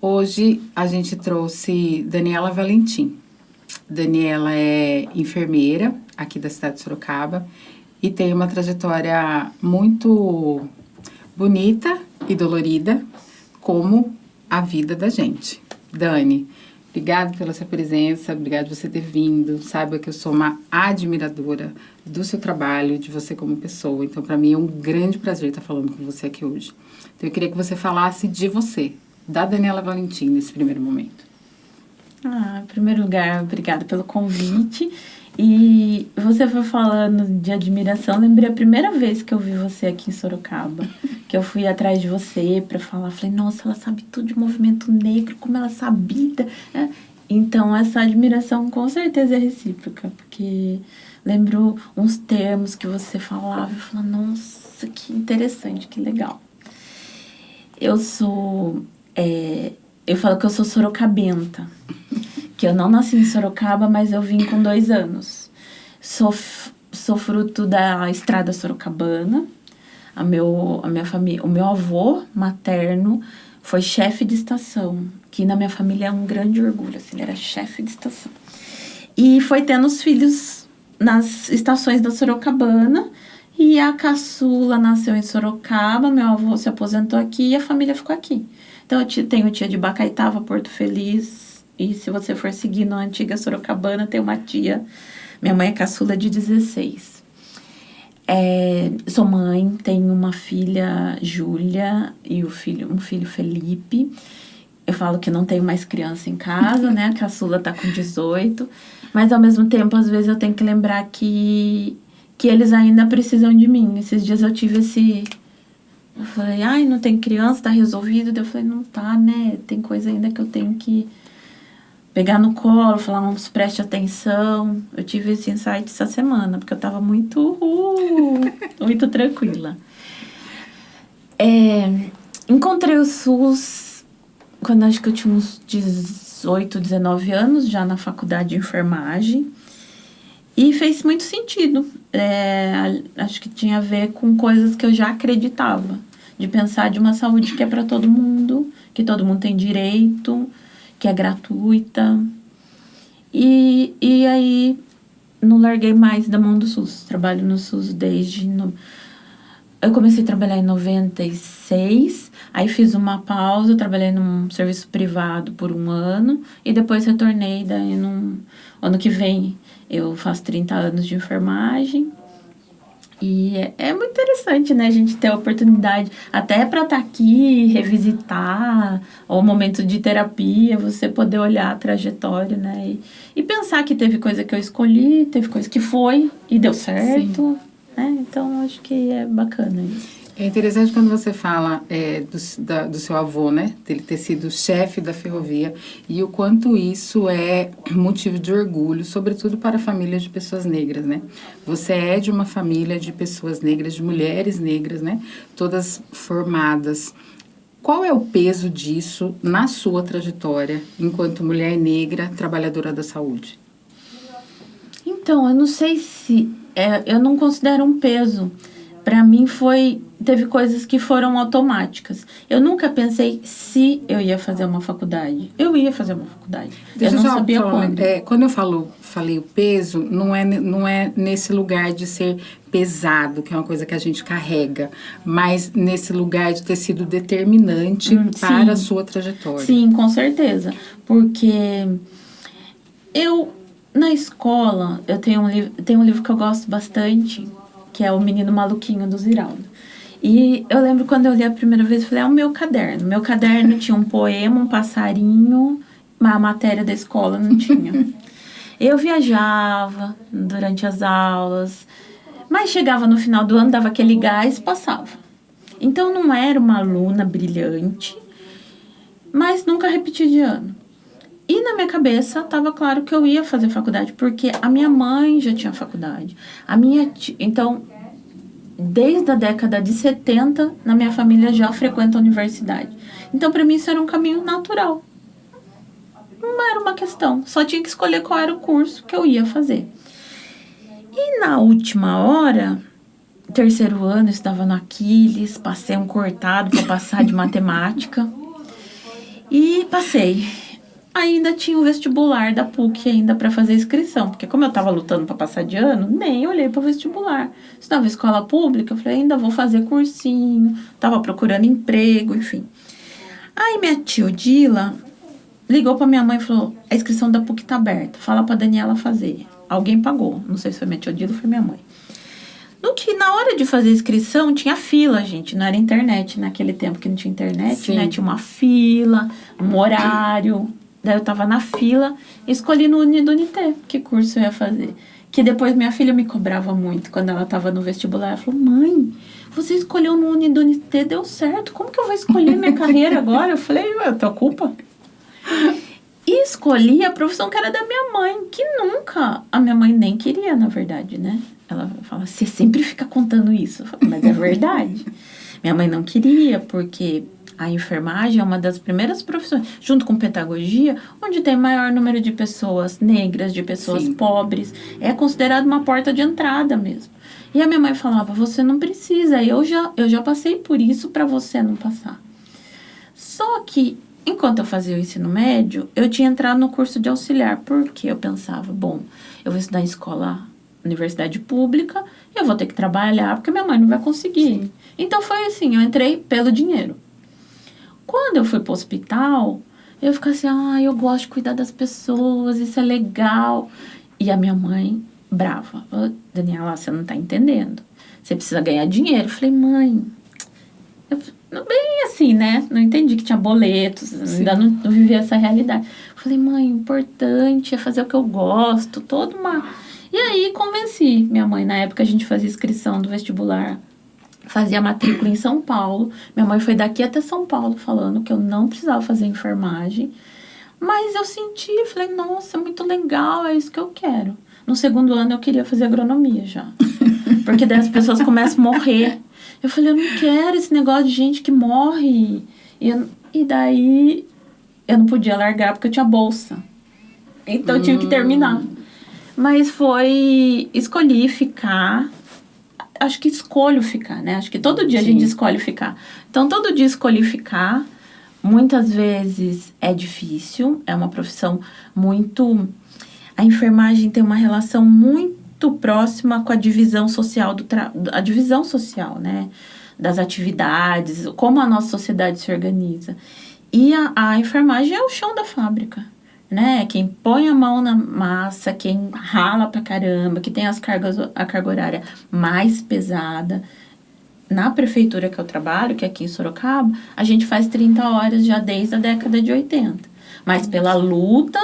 Hoje a gente trouxe Daniela Valentim. Daniela é enfermeira aqui da cidade de Sorocaba e tem uma trajetória muito bonita e dolorida, como a vida da gente. Dani, obrigada pela sua presença, obrigada por você ter vindo. Saiba que eu sou uma admiradora do seu trabalho, de você como pessoa. Então, para mim é um grande prazer estar falando com você aqui hoje. Então, eu queria que você falasse de você, da Daniela Valentim, nesse primeiro momento. Em primeiro lugar, obrigada pelo convite. E você foi falando de admiração, lembrei a primeira vez que eu vi você aqui em Sorocaba, que eu fui atrás de você para falar, falei, nossa, ela sabe tudo de movimento negro, como ela sabia, né? Então, essa admiração com certeza é recíproca, porque lembro uns termos que você falava, eu falava, nossa, que interessante, que legal. Eu falo que eu sou sorocabenta, que eu não nasci em Sorocaba, mas eu vim com 2 anos. Sou fruto da estrada sorocabana. A minha família, o meu avô materno foi chefe de estação, que na minha família é um grande orgulho, assim, ele era chefe de estação. E foi tendo os filhos nas estações da Sorocabana, e a caçula nasceu em Sorocaba, meu avô se aposentou aqui e a família ficou aqui. Então, eu tenho tia de Bacaitava, Porto Feliz, e se você for seguindo a antiga Sorocabana, tem uma tia, minha mãe é caçula de 16. Sou mãe, tenho uma filha, Júlia, e um filho, Felipe. Eu falo que não tenho mais criança em casa, né? A caçula tá com 18. Mas, ao mesmo tempo, às vezes eu tenho que lembrar que eles ainda precisam de mim. Esses dias eu tive Eu falei, não tem criança, tá resolvido. Daí eu falei, não tá, né? Tem coisa ainda que eu tenho que pegar no colo, falar, uns preste atenção. Eu tive esse insight essa semana, porque eu tava muito tranquila. Encontrei o SUS quando acho que eu tinha uns 18, 19 anos, já na faculdade de enfermagem. E fez muito sentido. Acho que tinha a ver com coisas que eu já acreditava. De pensar de uma saúde que é para todo mundo, que todo mundo tem direito, que é gratuita. E aí, não larguei mais da mão do SUS. Trabalho no SUS desde... Eu comecei a trabalhar em 96, aí fiz uma pausa, trabalhei num serviço privado por 1 ano, e depois retornei, daí ano que vem eu faço 30 anos de enfermagem. E é muito interessante, né, a gente ter a oportunidade, até para estar aqui, revisitar, ou momento de terapia, você poder olhar a trajetória, né, e pensar que teve coisa que eu escolhi, teve coisa que foi, e deu certo, né, então acho que é bacana isso. É interessante quando você fala do seu avô, né? Dele ter sido chefe da ferrovia e o quanto isso é motivo de orgulho, sobretudo para famílias de pessoas negras, né? Você é de uma família de pessoas negras, de mulheres negras, né? Todas formadas. Qual é o peso disso na sua trajetória enquanto mulher negra, trabalhadora da saúde? Então, eu não sei se... eu não considero um peso. Para mim teve coisas que foram automáticas. Eu nunca pensei se eu ia fazer uma faculdade. Eu ia fazer uma faculdade. Deixa eu não sabia quando. Quando eu falei o peso, não é nesse lugar de ser pesado, que é uma coisa que a gente carrega, mas nesse lugar de ter sido determinante para a sua trajetória. Sim, com certeza. Porque na escola, eu tenho um livro que eu gosto bastante, que é O Menino Maluquinho, do Ziraldo. E eu lembro quando eu li a primeira vez, eu falei, é o meu caderno. Meu caderno tinha um poema, um passarinho, mas a matéria da escola não tinha. Eu viajava durante as aulas, mas chegava no final do ano, dava aquele gás e passava. Então, não era uma aluna brilhante, mas nunca repeti de ano. E na minha cabeça estava claro que eu ia fazer faculdade, porque a minha mãe já tinha faculdade. Então, desde a década de 70, na minha família já frequenta a universidade. Então, para mim, isso era um caminho natural. Não era uma questão. Só tinha que escolher qual era o curso que eu ia fazer. E na última hora, 3º ano, eu estava no Aquiles, passei um cortado para passar de matemática. E passei. Ainda tinha o vestibular da PUC ainda para fazer inscrição, porque como eu estava lutando para passar de ano, nem olhei para o vestibular. Estava em escola pública, eu falei, ainda vou fazer cursinho, estava procurando emprego, enfim. Aí minha tia Odila ligou para minha mãe e falou, a inscrição da PUC tá aberta, fala para Daniela fazer. Alguém pagou, não sei se foi minha tia Odila ou foi minha mãe. No que, na hora de fazer a inscrição, tinha fila, gente. Não era internet naquele tempo que não tinha internet, Sim. né? Tinha uma fila, um horário. Daí eu tava na fila e escolhi no Unidunité que curso eu ia fazer. Que depois minha filha me cobrava muito quando ela tava no vestibular. Ela falou, mãe, você escolheu no Unidunité, deu certo. Como que eu vou escolher minha carreira agora? Eu falei, é tua culpa. E escolhi a profissão que era da minha mãe, que nunca... A minha mãe nem queria, na verdade, né? Ela fala, você sempre fica contando isso. Eu falo, mas é verdade. Minha mãe não queria, porque a enfermagem é uma das primeiras profissões, junto com pedagogia, onde tem maior número de pessoas negras, de pessoas Sim. pobres. É considerado uma porta de entrada mesmo. E a minha mãe falava, você não precisa, eu já passei por isso para você não passar. Só que, enquanto eu fazia o ensino médio, eu tinha entrado no curso de auxiliar, porque eu pensava, bom, eu vou estudar em escola, universidade pública, e eu vou ter que trabalhar, porque minha mãe não vai conseguir. Sim. Então, foi assim, eu entrei pelo dinheiro. Quando eu fui pro hospital, eu ficava assim, eu gosto de cuidar das pessoas, isso é legal. E a minha mãe, brava, Daniela, você não tá entendendo. Você precisa ganhar dinheiro. Eu falei, mãe, bem assim, né? Não entendi que tinha boletos, Sim. Ainda não vivia essa realidade. Eu falei, mãe, o importante é fazer o que eu gosto, toda uma... E aí, convenci minha mãe. Na época, a gente fazia inscrição do vestibular, fazia matrícula em São Paulo. Minha mãe foi daqui até São Paulo falando que eu não precisava fazer enfermagem. Mas eu senti, falei, nossa, muito legal, é isso que eu quero. No segundo ano, eu queria fazer agronomia já. Porque daí as pessoas começam a morrer. Eu falei, eu não quero esse negócio de gente que morre. E daí, eu não podia largar porque eu tinha bolsa. Então, eu tive que terminar. Mas escolhi ficar, acho que escolho ficar, né? Acho que todo dia Sim. A gente escolhe ficar. Então, todo dia escolhi ficar. Muitas vezes é difícil, é uma profissão muito... A enfermagem tem uma relação muito próxima com a divisão social, a divisão social, né? Das atividades, como a nossa sociedade se organiza. E a enfermagem é o chão da fábrica. Né? Quem põe a mão na massa, quem rala pra caramba, que tem a carga horária mais pesada. Na prefeitura que eu trabalho, que é aqui em Sorocaba, a gente faz 30 horas já desde a década de 80. Mas pela luta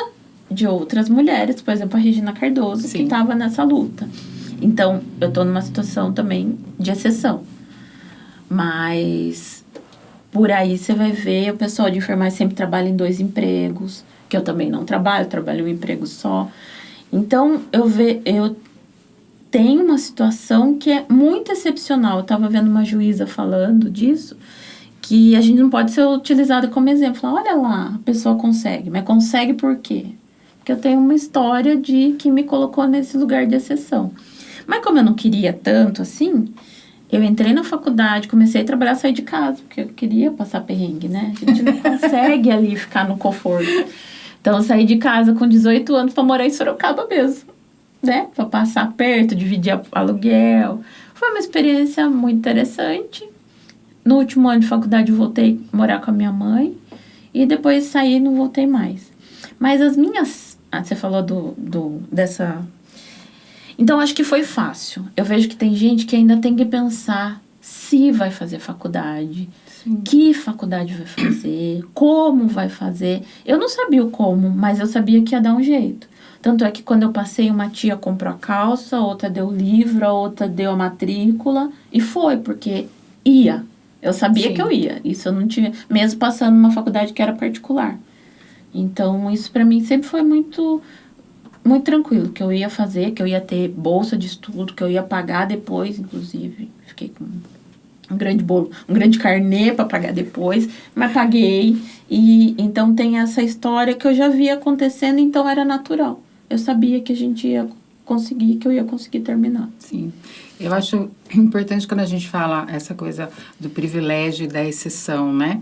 de outras mulheres, por exemplo, a Regina Cardoso, Sim. que estava nessa luta. Então, eu estou numa situação também de exceção. Mas por aí você vai ver, o pessoal de enfermagem sempre trabalha em 2 empregos, que eu também não trabalho em um emprego só. Então, eu tenho uma situação que é muito excepcional. Eu estava vendo uma juíza falando disso, que a gente não pode ser utilizada como exemplo. Falar, olha lá, a pessoa consegue. Mas consegue por quê? Porque eu tenho uma história que me colocou nesse lugar de exceção. Mas como eu não queria tanto assim, eu entrei na faculdade, comecei a trabalhar, sair de casa, porque eu queria passar perrengue, né? A gente não consegue ali ficar no conforto. Então, eu saí de casa com 18 anos para morar em Sorocaba mesmo, né? Para passar perto, dividir aluguel. Foi uma experiência muito interessante. No último ano de faculdade, eu voltei a morar com a minha mãe. E depois saí e não voltei mais. Mas as minhas... você falou dessa... Então, acho que foi fácil. Eu vejo que tem gente que ainda tem que pensar se vai fazer faculdade, Sim. que faculdade vai fazer, como vai fazer. Eu não sabia o como, mas eu sabia que ia dar um jeito. Tanto é que quando eu passei, uma tia comprou a calça, outra deu o livro, a outra deu a matrícula. E foi, porque ia. Eu sabia Sim. que eu ia. Isso eu não tinha... Mesmo passando numa faculdade que era particular. Então, isso para mim sempre foi muito... muito tranquilo, que eu ia fazer, que eu ia ter bolsa de estudo, que eu ia pagar depois, inclusive. Fiquei com um grande bolo, um grande carnê para pagar depois, mas paguei. E então tem essa história que eu já via acontecendo, então era natural. Eu sabia que a gente ia conseguir, que eu ia conseguir terminar. Sim. Eu acho importante quando a gente fala essa coisa do privilégio e da exceção, né?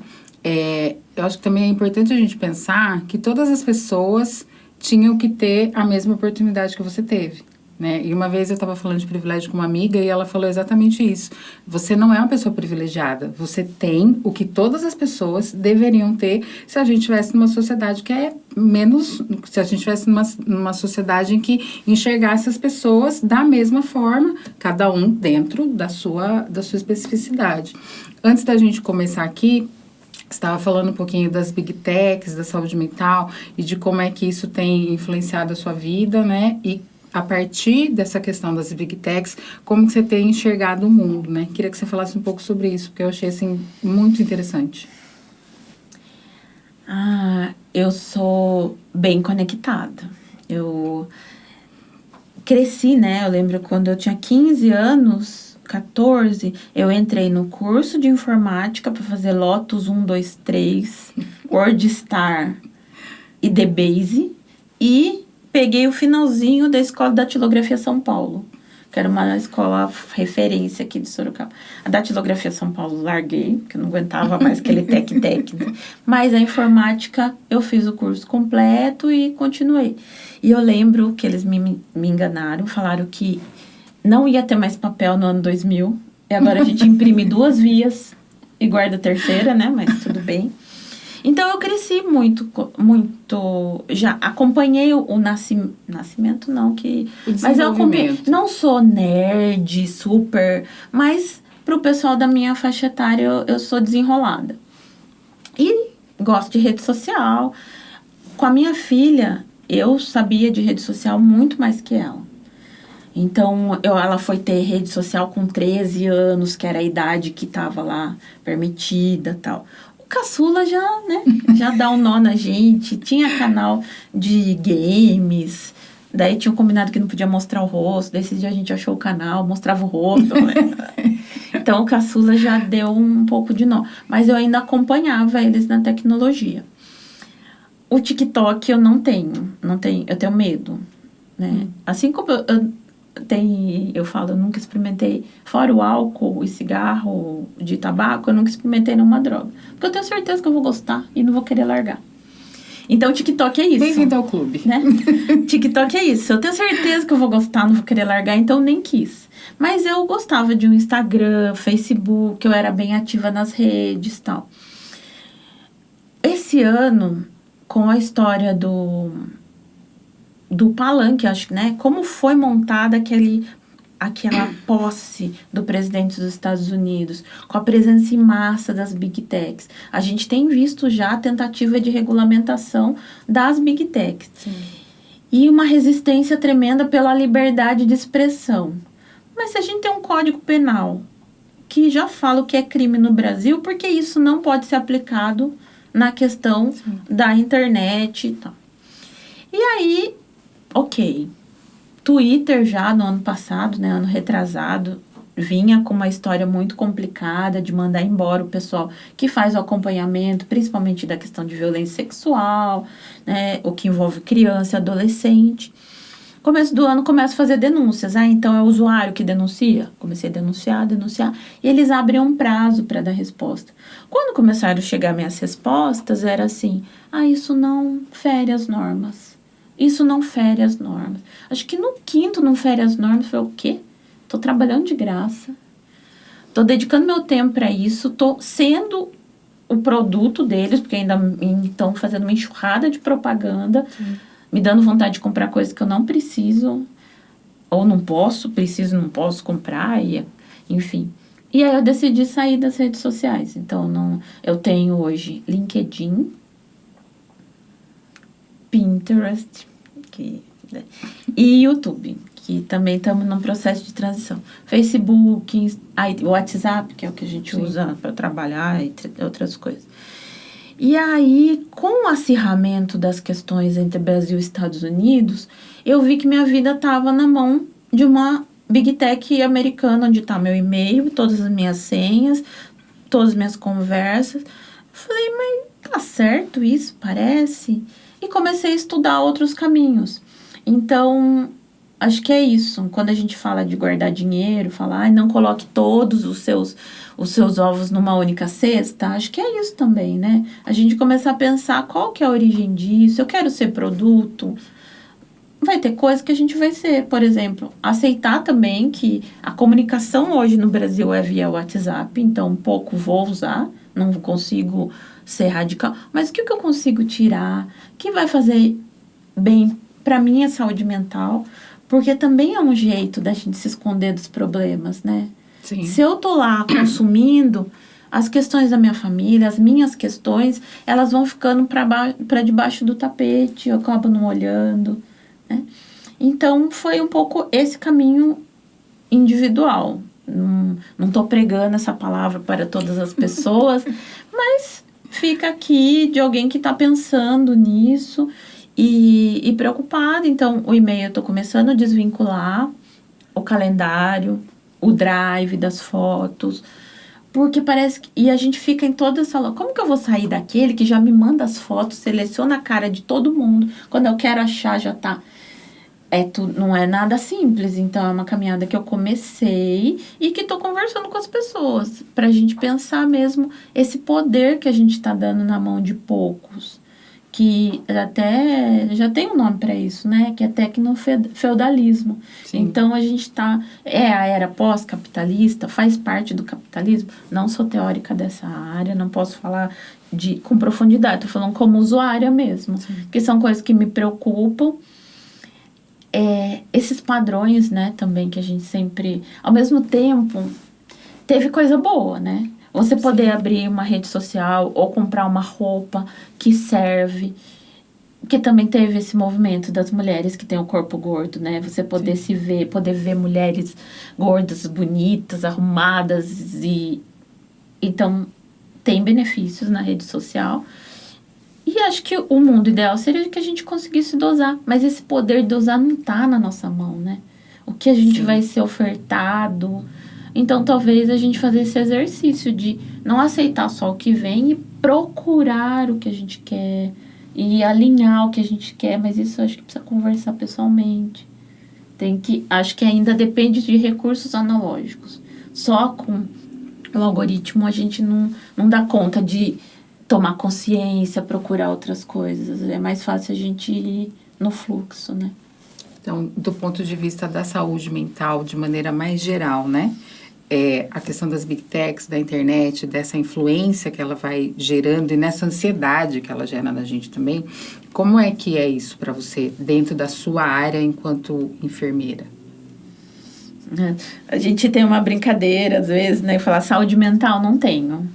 eu acho que também é importante a gente pensar que todas as pessoas tinham que ter a mesma oportunidade que você teve, né? E uma vez eu estava falando de privilégio com uma amiga e ela falou exatamente isso. Você não é uma pessoa privilegiada. Você tem o que todas as pessoas deveriam ter se a gente tivesse numa sociedade que é menos... Se a gente tivesse numa sociedade em que enxergasse as pessoas da mesma forma, cada um dentro da sua especificidade. Antes da gente começar aqui, você estava falando um pouquinho das Big Techs, da saúde mental e de como é que isso tem influenciado a sua vida, né? E a partir dessa questão das Big Techs, como que você tem enxergado o mundo, né? Queria que você falasse um pouco sobre isso, porque eu achei, assim, muito interessante. Eu sou bem conectada. Eu cresci, né? Eu lembro quando eu tinha 15 anos, 14, eu entrei no curso de informática para fazer Lotus 1, 2, 3, WordStar e DBase e peguei o finalzinho da Escola de Datilografia São Paulo, que era uma escola referência aqui de Sorocaba. A Datilografia São Paulo larguei, porque eu não aguentava mais aquele tec-tec. Mas a informática, eu fiz o curso completo e continuei. E eu lembro que eles me enganaram, falaram que não ia ter mais papel no ano 2000. E agora a gente imprime 2 vias e guarda a terceira, né? Mas tudo bem. Então, eu cresci muito, já acompanhei o nascimento, não, que... Mas eu acompanhei, não sou nerd, super, mas pro pessoal da minha faixa etária, eu sou desenrolada. E gosto de rede social. Com a minha filha, eu sabia de rede social muito mais que ela. Então, ela foi ter rede social com 13 anos, que era a idade que estava lá permitida e tal. O caçula já, né, já dá um nó na gente. Tinha canal de games, daí tinha um combinado que não podia mostrar o rosto, daí esse dia a gente achou o canal, mostrava o rosto, né? Então, o caçula já deu um pouco de nó. Mas eu ainda acompanhava eles na tecnologia. O TikTok eu não tenho, eu tenho medo, né? Assim como eu falo, eu nunca experimentei, fora o álcool e cigarro de tabaco, eu nunca experimentei nenhuma droga. Porque eu tenho certeza que eu vou gostar e não vou querer largar. Então, o TikTok é isso. Bem-vindo ao clube. Né? TikTok é isso. Eu tenho certeza que eu vou gostar, não vou querer largar, então eu nem quis. Mas eu gostava de um Instagram, Facebook, eu era bem ativa nas redes e tal. Esse ano, com a história do Palanque, acho que, né? Como foi montada aquela posse do presidente dos Estados Unidos, com a presença em massa das Big Techs. A gente tem visto já a tentativa de regulamentação das Big Techs. Sim. E uma resistência tremenda pela liberdade de expressão. Mas se a gente tem um código penal que já fala o que é crime no Brasil, por que isso não pode ser aplicado na questão Sim. da internet e tal? E aí, ok, Twitter já no ano passado, né, ano retrasado, vinha com uma história muito complicada de mandar embora o pessoal que faz o acompanhamento, principalmente da questão de violência sexual, né, o que envolve criança e adolescente. Começo do ano, começo a fazer denúncias. Então é o usuário que denuncia? Comecei a denunciar, e eles abrem um prazo para dar resposta. Quando começaram a chegar minhas respostas, era assim, isso não fere as normas. Isso não fere as normas. Acho que no 5º não fere as normas. Foi o quê? Tô trabalhando de graça. Tô dedicando meu tempo para isso. Tô sendo o produto deles, porque ainda estão fazendo uma enxurrada de propaganda, me dando vontade de comprar coisas que eu não preciso, ou não posso, preciso, não posso comprar, enfim. E aí eu decidi sair das redes sociais. Então, eu tenho hoje LinkedIn, Pinterest e YouTube, que também estamos num processo de transição. Facebook, WhatsApp, que é o que a gente usa para trabalhar e outras coisas. E aí, com o acirramento das questões entre Brasil e Estados Unidos, eu vi que minha vida estava na mão de uma Big Tech americana, onde está meu e-mail, todas as minhas senhas, todas as minhas conversas. Falei, mas tá certo isso, parece? E comecei a estudar outros caminhos. Então, acho que é isso. Quando a gente fala de guardar dinheiro, falar, não coloque todos os seus ovos numa única cesta, acho que é isso também, né? A gente começar a pensar qual que é a origem disso, eu quero ser produto. Vai ter coisa que a gente vai ser, por exemplo, aceitar também que a comunicação hoje no Brasil é via WhatsApp, então pouco vou usar, não consigo ser radical, mas o que eu consigo tirar, que vai fazer bem para minha saúde mental, porque também é um jeito da gente se esconder dos problemas, né? Sim. Se eu tô lá consumindo, as questões da minha família, as minhas questões, elas vão ficando para debaixo do tapete, eu acabo não olhando, né? Então, foi um pouco esse caminho individual. Não tô pregando essa palavra para todas as pessoas, mas fica aqui de alguém que está pensando nisso e preocupado. Então, o e-mail eu tô começando a desvincular, o calendário, o drive das fotos, porque parece que... E a gente fica em toda essa... Como que eu vou sair daquele que já me manda as fotos, seleciona a cara de todo mundo, quando eu quero achar já tá... Não é nada simples, então é uma caminhada que eu comecei e que tô conversando com as pessoas, pra gente pensar mesmo esse poder que a gente tá dando na mão de poucos, que até já tem um nome para isso, né? Que é tecnofeudalismo. Sim. Então, a gente é a era pós-capitalista, faz parte do capitalismo. Não sou teórica dessa área, não posso falar com profundidade. Estou falando como usuária mesmo. Sim. Que são coisas que me preocupam. Esses padrões, né? Também que a gente sempre... Ao mesmo tempo, teve coisa boa, né? Você poder abrir uma rede social ou comprar uma roupa que serve. Que também teve esse movimento das mulheres que têm o corpo gordo, né? Você poder se ver, poder ver mulheres gordas, bonitas, arrumadas. Então, tem benefícios na rede social. E acho que o mundo ideal seria que a gente conseguisse dosar. Mas esse poder de dosar não está na nossa mão, né? O que a gente vai ser ofertado... Então, talvez a gente fazer esse exercício de não aceitar só o que vem e procurar o que a gente quer e alinhar o que a gente quer, mas isso eu acho que precisa conversar pessoalmente. Acho que ainda depende de recursos analógicos. Só com o algoritmo a gente não dá conta de tomar consciência, procurar outras coisas. É mais fácil a gente ir no fluxo, né? Então, do ponto de vista da saúde mental, de maneira mais geral, né? A questão das big techs, da internet, dessa influência que ela vai gerando e nessa ansiedade que ela gera na gente também. Como é que é isso para você, dentro da sua área enquanto enfermeira? A gente tem uma brincadeira, às vezes, né? Falar saúde mental, não tenho.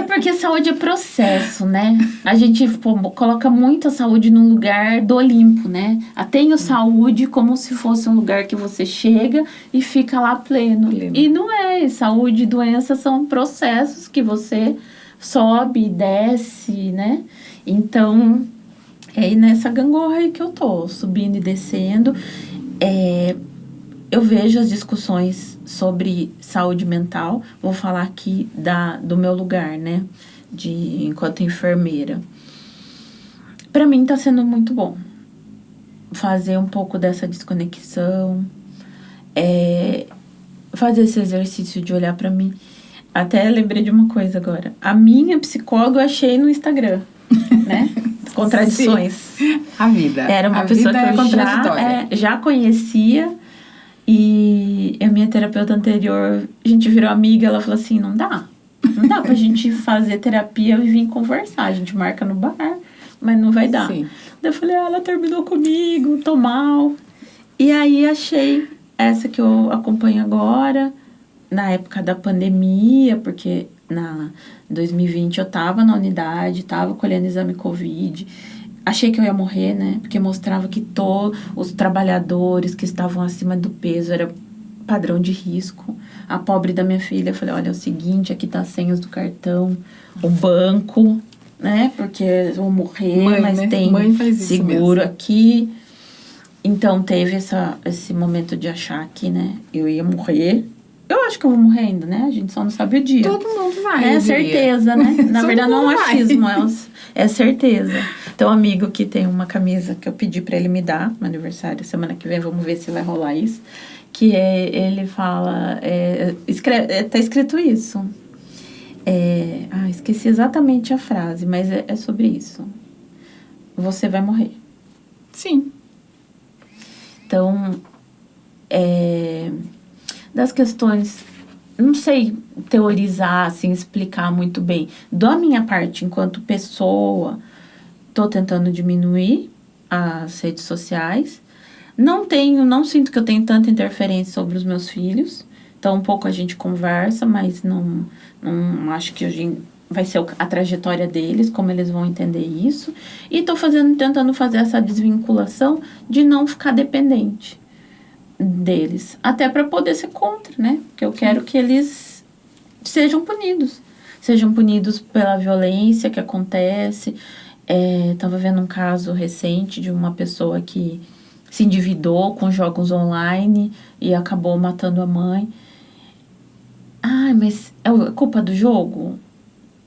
Porque saúde é processo, né? A gente coloca muito a saúde num lugar do Olimpo, né? Tenho saúde como se fosse um lugar que você chega e fica lá pleno. E não é. Saúde e doença são processos que você sobe e desce, né? Então, é nessa gangorra aí que eu tô, subindo e descendo. Eu vejo as discussões sobre saúde mental. Vou falar aqui do meu lugar, né? Enquanto enfermeira. Para mim tá sendo muito bom. Fazer um pouco dessa desconexão. Fazer esse exercício de olhar para mim. Até lembrei de uma coisa agora. A minha psicóloga eu achei no Instagram, né? Contradições. Sim. A vida. Era uma pessoa que eu já conhecia. E a minha terapeuta anterior, a gente virou amiga, ela falou assim, não dá pra gente fazer terapia e vir conversar, a gente marca no bar, mas não vai dar. Sim. Daí eu falei, ela terminou comigo, tô mal. E aí achei essa que eu acompanho agora, na época da pandemia, porque em 2020 eu tava na unidade, tava colhendo exame Covid. Achei que eu ia morrer, né? Porque mostrava que todos os trabalhadores que estavam acima do peso era padrão de risco. A pobre da minha filha, eu falei, olha, é o seguinte, aqui tá as senhas do cartão, o banco, né? Porque eu vou morrer, mas né? Tem seguro aqui. Então, teve esse momento de achar que, né? Eu ia morrer. Eu acho que eu vou morrer ainda, né? A gente só não sabe o dia. Todo mundo vai, É eu diria. certeza, né? Na Todo verdade, não é mundo um vai. achismo, é certeza. Tem um amigo que tem uma camisa que eu pedi pra ele me dar no aniversário. Semana que vem, vamos ver se vai rolar isso. Que ele fala... tá escrito isso. Esqueci exatamente a frase, mas é sobre isso. Você vai morrer. Sim. Então, das questões, não sei teorizar, assim, explicar muito bem. Da minha parte, enquanto pessoa, estou tentando diminuir as redes sociais. Não sinto que eu tenho tanta interferência sobre os meus filhos. Então, um pouco a gente conversa, mas não acho que hoje vai ser a trajetória deles, como eles vão entender isso. E estou tentando fazer essa desvinculação de não ficar dependente deles. Até para poder ser contra, né? Porque eu quero que eles sejam punidos. Sejam punidos pela violência que acontece. Estava vendo um caso recente de uma pessoa que se endividou com jogos online e acabou matando a mãe. Mas é culpa do jogo?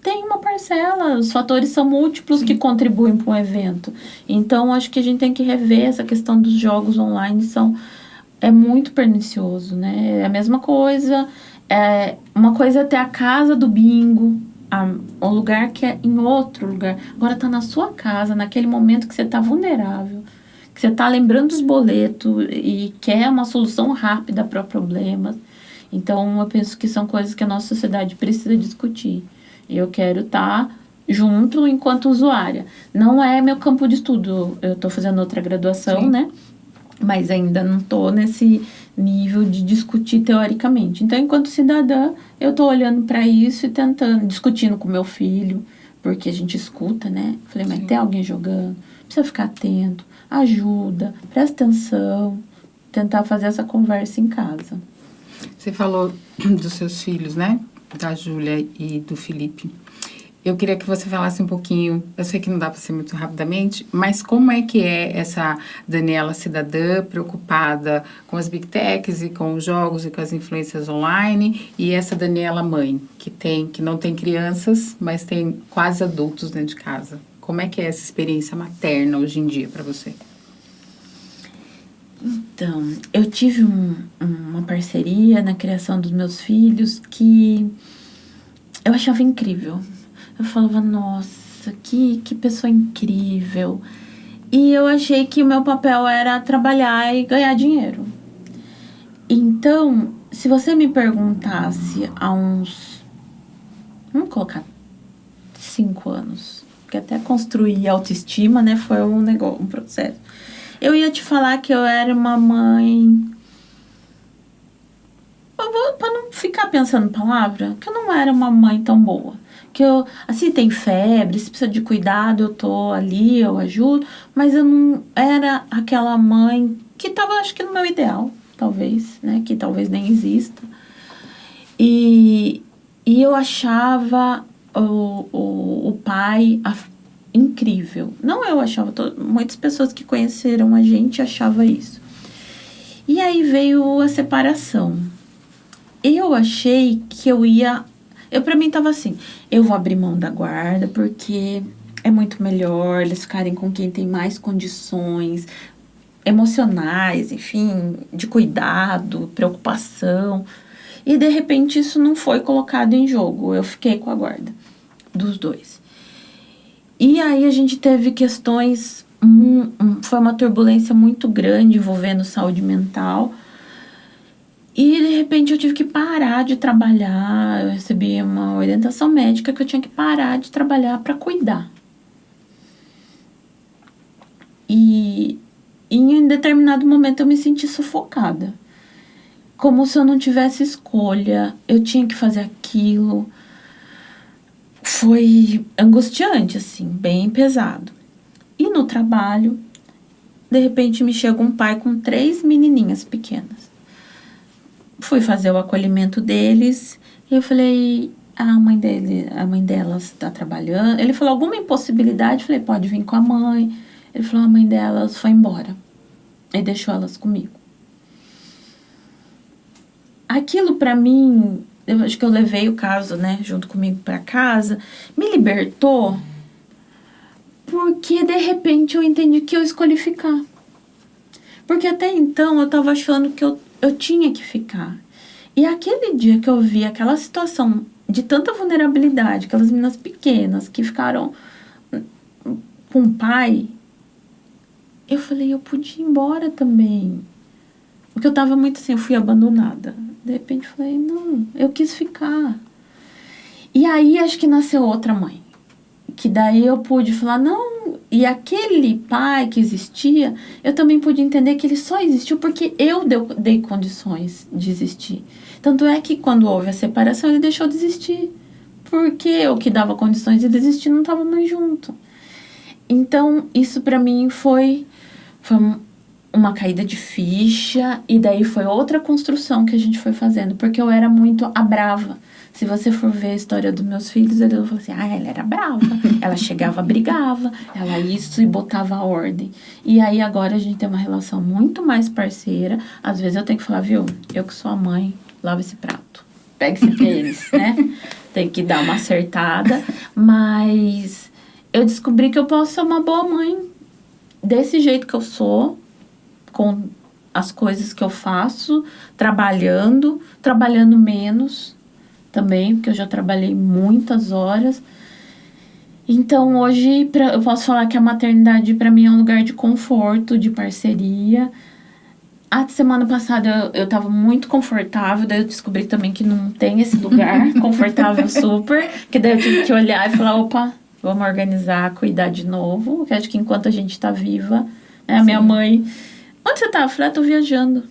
Tem uma parcela, os fatores são múltiplos que contribuem para um evento. Então, acho que a gente tem que rever essa questão dos jogos online, é muito pernicioso, né? É a mesma coisa, uma coisa é ter a casa do bingo, um lugar que é em outro lugar. Agora tá na sua casa, naquele momento que você tá vulnerável, que você tá lembrando dos boletos e quer uma solução rápida para problemas. Então, eu penso que são coisas que a nossa sociedade precisa discutir. E eu quero estar junto enquanto usuária. Não é meu campo de estudo. Eu estou fazendo outra graduação, Sim. né? Mas ainda não estou nesse nível de discutir teoricamente. Então, enquanto cidadã, eu estou olhando para isso e discutindo com meu filho, porque a gente escuta, né? Falei, mas tem alguém jogando? Precisa ficar atento, ajuda, presta atenção, tentar fazer essa conversa em casa. Você falou dos seus filhos, né? Da Júlia e do Felipe. Eu queria que você falasse um pouquinho, eu sei que não dá para ser muito rapidamente, mas como é que é essa Daniela cidadã preocupada com as Big Techs e com os jogos e com as influências online, e essa Daniela mãe, que não tem crianças, mas tem quase adultos dentro de casa? Como é que é essa experiência materna hoje em dia para você? Então, eu tive uma parceria na criação dos meus filhos que eu achava incrível. Eu falava, nossa, que pessoa incrível. E eu achei que o meu papel era trabalhar e ganhar dinheiro. Então, se você me perguntasse há uns... Vamos colocar 5 anos. Porque até construir autoestima, né, foi um processo. Eu ia te falar que eu era uma mãe... Para não ficar pensando palavra, que eu não era uma mãe tão boa. Que eu, assim, tem febre, se precisa de cuidado, eu tô ali, eu ajudo. Mas eu não era aquela mãe que tava, acho que no meu ideal, talvez, né? Que talvez nem exista. E eu achava o pai incrível. Não eu achava, muitas pessoas que conheceram a gente achavam isso. E aí veio a separação. Eu achei que pra mim tava assim, eu vou abrir mão da guarda porque é muito melhor eles ficarem com quem tem mais condições emocionais, enfim, de cuidado, preocupação. E de repente isso não foi colocado em jogo, eu fiquei com a guarda dos dois. E aí a gente teve questões, foi uma turbulência muito grande envolvendo saúde mental. E, de repente, eu tive que parar de trabalhar. Eu recebi uma orientação médica que eu tinha que parar de trabalhar para cuidar. E em determinado momento eu me senti sufocada. Como se eu não tivesse escolha. Eu tinha que fazer aquilo. Foi angustiante, assim, bem pesado. E no trabalho, de repente, me chega um pai com 3 menininhas pequenas. Fui fazer o acolhimento deles e eu falei, a mãe delas está trabalhando. Ele falou, alguma impossibilidade? Eu falei, pode vir com a mãe. Ele falou, a mãe delas foi embora. E deixou elas comigo. aquilo para mim, eu acho que eu levei o caso, né, junto comigo para casa, me libertou, porque de repente eu entendi que eu escolhi ficar. Porque até então eu tava achando que eu tinha que ficar. E aquele dia que eu vi aquela situação de tanta vulnerabilidade, aquelas meninas pequenas que ficaram com o pai, eu falei, eu podia ir embora também. Porque eu tava muito assim, eu fui abandonada. De repente eu falei, não, eu quis ficar. E aí acho que nasceu outra mãe. Que daí eu pude falar, não, e aquele pai que existia, eu também pude entender que ele só existiu porque eu dei condições de existir. Tanto é que quando houve a separação, ele deixou de existir. Porque eu que dava condições de desistir não estava mais junto. Então, isso para mim foi uma caída de ficha, e daí foi outra construção que a gente foi fazendo, porque eu era muito a brava. Se você for ver a história dos meus filhos, eles vão falar assim, ela era brava, ela chegava, brigava, ela isso e botava a ordem. E aí agora a gente tem uma relação muito mais parceira. Às vezes eu tenho que falar, viu, eu que sou a mãe, lava esse prato, pega esse pênis, né? Tem que dar uma acertada, mas eu descobri que eu posso ser uma boa mãe desse jeito que eu sou, com as coisas que eu faço, trabalhando menos também, porque eu já trabalhei muitas horas. Então, hoje, eu posso falar que a maternidade, para mim, é um lugar de conforto, de parceria. A semana passada, eu tava muito confortável, daí eu descobri também que não tem esse lugar confortável super, que daí eu tive que olhar e falar, opa, vamos organizar, cuidar de novo, porque acho que enquanto a gente tá viva, né, a minha mãe... Onde você tá? Eu falei, tô viajando.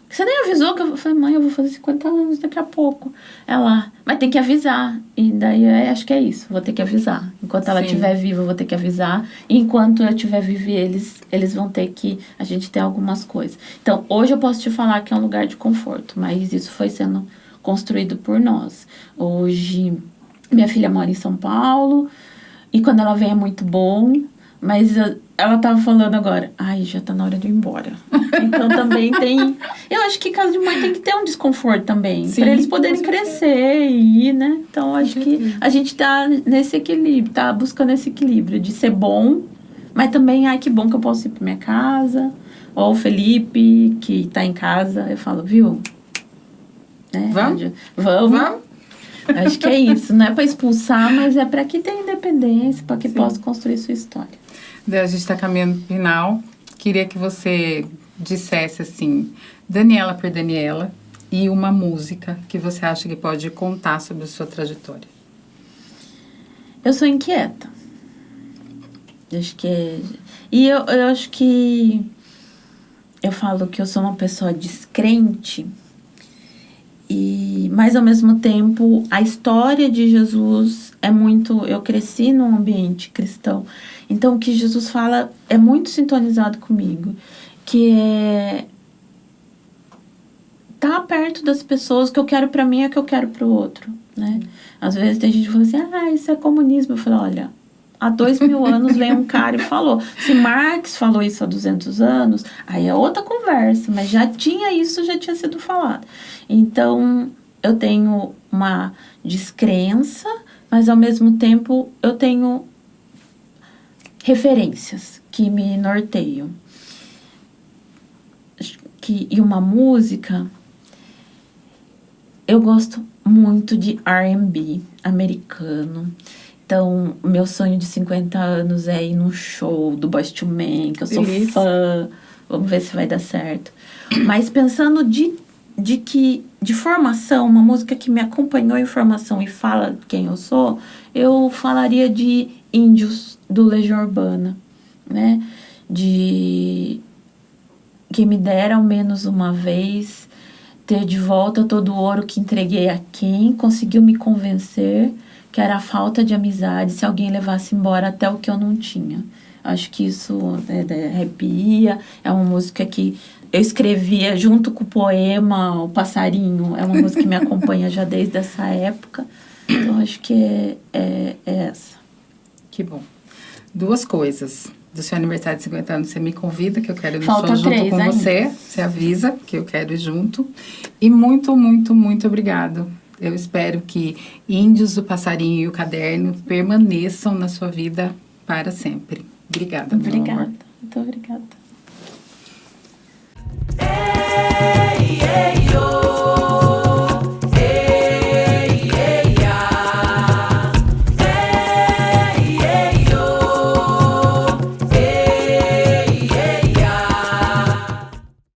Você nem avisou que eu falei, mãe, eu vou fazer 50 anos daqui a pouco. Ela, mas tem que avisar. E daí, acho que é isso, vou ter que avisar. Enquanto ela estiver viva, eu vou ter que avisar. E enquanto eu estiver viva, eles vão ter que... A gente tem algumas coisas. Então, hoje eu posso te falar que é um lugar de conforto, mas isso foi sendo construído por nós. Hoje, minha filha mora em São Paulo, e quando ela vem é muito bom, mas ela tava falando agora, ai, já tá na hora de ir embora. Então também tem... Eu acho que casa de mãe tem que ter um desconforto também, para eles poderem crescer e ir, né? Então acho que a gente tá nesse equilíbrio, tá buscando esse equilíbrio de ser bom, mas também, ai, que bom que eu posso ir pra minha casa. Ou o Felipe, que tá em casa, eu falo, viu? Né? Vamos. Acho que é isso, não é para expulsar, mas é para que tenha independência, para que possa construir sua história. A gente está caminhando pro final. Queria que você dissesse assim, Daniela por Daniela, e uma música que você acha que pode contar sobre a sua trajetória. Eu sou inquieta. Acho que e eu acho que eu falo que eu sou uma pessoa descrente, mas ao mesmo tempo a história de Jesus é muito... Eu cresci num ambiente cristão, então o que Jesus fala é muito sintonizado comigo, que é estar perto das pessoas. O que eu quero pra mim é o que eu quero pro outro, né? Às vezes tem gente que fala assim, isso é comunismo. Eu falo, olha, há 2000 anos vem um cara e falou. Se Marx falou isso há 200 anos, aí é outra conversa, mas já tinha sido falado. Então, eu tenho uma descrença, mas ao mesmo tempo eu tenho referências que me norteiam. E uma música, eu gosto muito de R&B americano. Então, meu sonho de 50 anos é ir num show do Boyz II Men, que eu sou fã. Vamos ver se vai dar certo. Mas pensando de formação, uma música que me acompanhou em formação e fala quem eu sou, eu falaria de Índios, do Legião Urbana, né? De que me dera ao menos uma vez ter de volta todo o ouro que entreguei a quem conseguiu me convencer que era a falta de amizade se alguém levasse embora até o que eu não tinha. Acho que isso arrepia. É uma música que eu escrevia junto com o poema O Passarinho. É uma música que me acompanha já desde essa época. Então, acho que é essa. Que bom. 2 coisas. do seu aniversário de 50 anos, você me convida, que eu quero ir no Falta show junto 3 com ainda. você avisa que eu quero ir junto. E muito, muito, muito obrigado. Eu espero que Índios, o Passarinho e o Caderno permaneçam na sua vida para sempre. Obrigada, meu Obrigada, amor. muito obrigada. Ei, ei, oh.